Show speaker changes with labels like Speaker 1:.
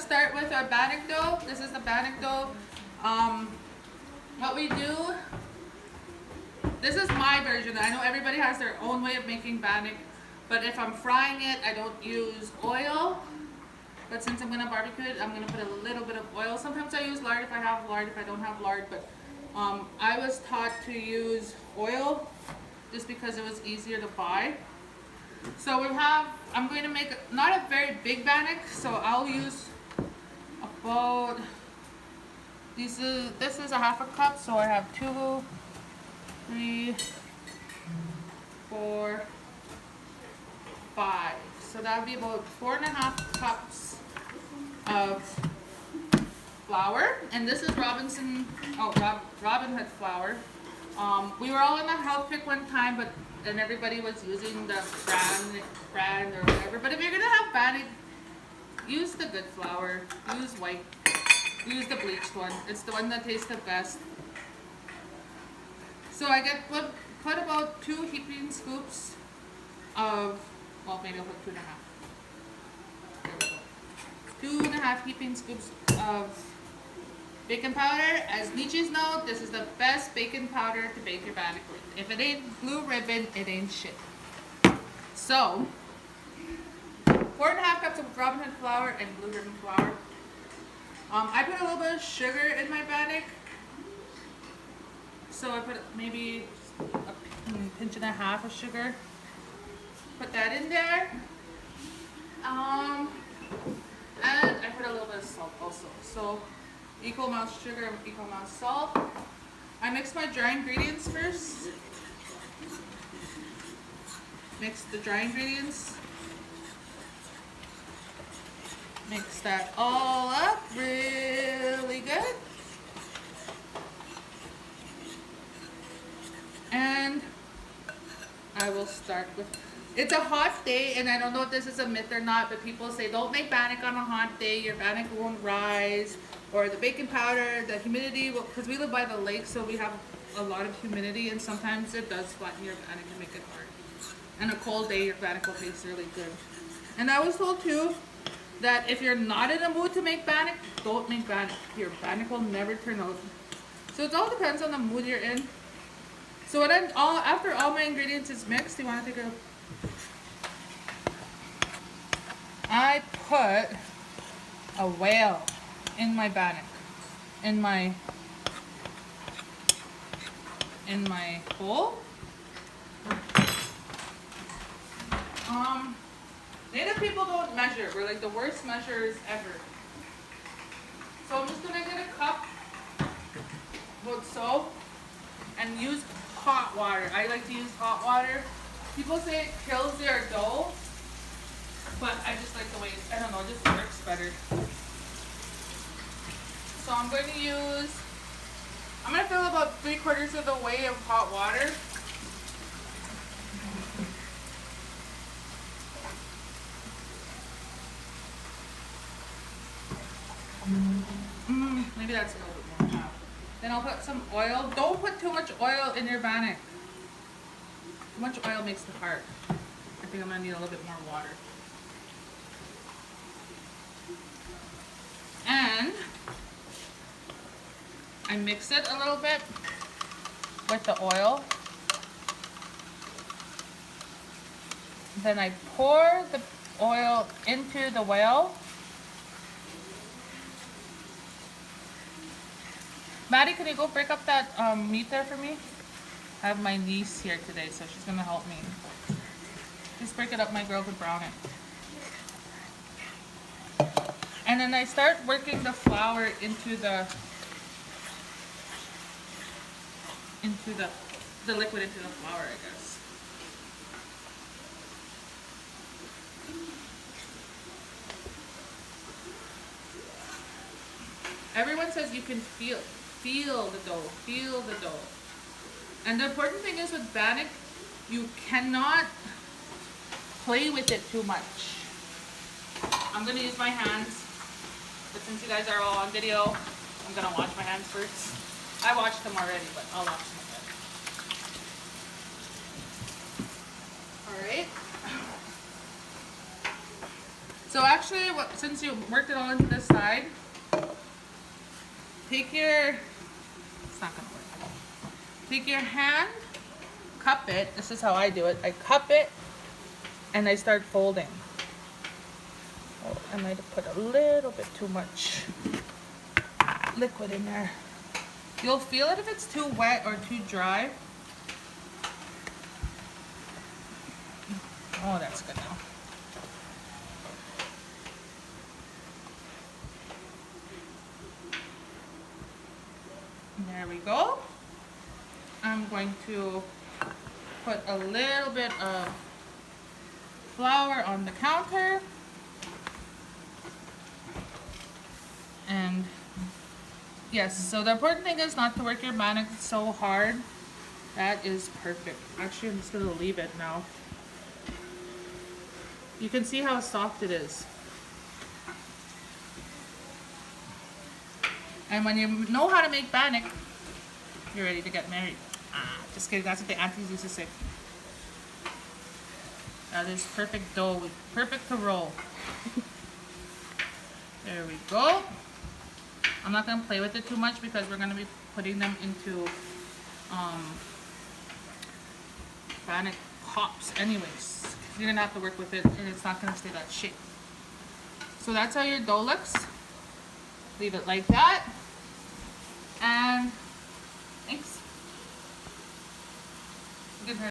Speaker 1: start with our Bannock dough. This is the Bannock dough. What we do, this is my version. I know everybody has their own way of making Bannock, but if I'm frying it, I don't use oil. But since I'm gonna barbecue it, I'm gonna put a little bit of oil. Sometimes I use lard if I have lard, if I don't have lard, but I was taught to use oil just because it was easier to buy. So I'm going to make not a very big Bannock, so I'll use about, this is a half a cup, so I have 2, 3, 4, 5. So that would be about 4.5 cups of flour. And this is Robin Hood flour. We were all in a health pick one time, and everybody was using the brand or whatever. But if you're gonna have Bannock, use the good flour. Use white. Use the bleached one. It's the one that tastes the best. So I put about 2 heaping scoops of, well, maybe I'll put 2.5. There we go. 2.5 heaping scoops of bacon powder. As niches know, this is the best bacon powder to bake your Bannock with. If it ain't blue ribbon, it ain't shit. So, 4.5 cups of Robin Hood flour and blue ribbon flour. I put a little bit of sugar in my Bannock. So I put maybe a pinch and a half of sugar. Put that in there. And I put a little bit of salt also. So equal amount of sugar and equal amount of salt. I mix my dry ingredients first. Mix the dry ingredients. Mix that all up really good. And I will start with, it's a hot day, and I don't know if this is a myth or not, but people say don't make Bannock on a hot day, your Bannock won't rise, or the baking powder, the humidity, because we live by the lake, so we have a lot of humidity, and sometimes it does flatten your Bannock and make it hard. And a cold day, your Bannock will taste really good. And I was told too, that if you're not in a mood to make Bannock, don't make Bannock. Your Bannock will never turn out. So it all depends on the mood you're in. So after all my ingredients is mixed, you want to take I put a whale in my Bannock, in my bowl. Native people don't measure. We're like the worst measurers ever. So I'm just gonna get a cup, about so, and use hot water. I like to use hot water. People say it kills their dough, but I just like the way I don't know, it just works better. So I'm going to fill about 3/4 of the way of hot water. Maybe that's a little bit more. Then I'll put some oil. Don't put too much oil in your Bannock. Too much oil makes it hard. I think I'm gonna need a little bit more water. And I mix it a little bit with the oil. Then I pour the oil into the whale. Maddie, can you go break up that meat there for me? I have my niece here today, so she's gonna help me. Just break it up, my girl could brown it. And then I start working the flour into the liquid into the flour, I guess. Everyone says you can feel the dough. And the important thing is with Bannock, you cannot play with it too much. I'm gonna use my hands, but since you guys are all on video, I'm gonna wash my hands first. I washed them already, but I'll wash them again. All right. So actually, since you worked it all into this side, take your, it's not gonna work. Take your hand, cup it. This is how I do it. I cup it and I start folding. Oh, I might have put a little bit too much liquid in there. You'll feel it if it's too wet or too dry. Oh, that's good now. There we go. I'm going to put a little bit of flour on the counter. And yes, so the important thing is not to work your bannock so hard. That is perfect. Actually, I'm just gonna leave it now. You can see how soft it is. And when you know how to make bannock, you're ready to get married. Just kidding, that's what the aunties used to say. That is perfect dough, perfect to roll. There we go. I'm not gonna play with it too much because we're gonna be putting them into bannock pops anyways. You're gonna have to work with it and it's not gonna stay that shape. So that's how your dough looks. Leave it like that. And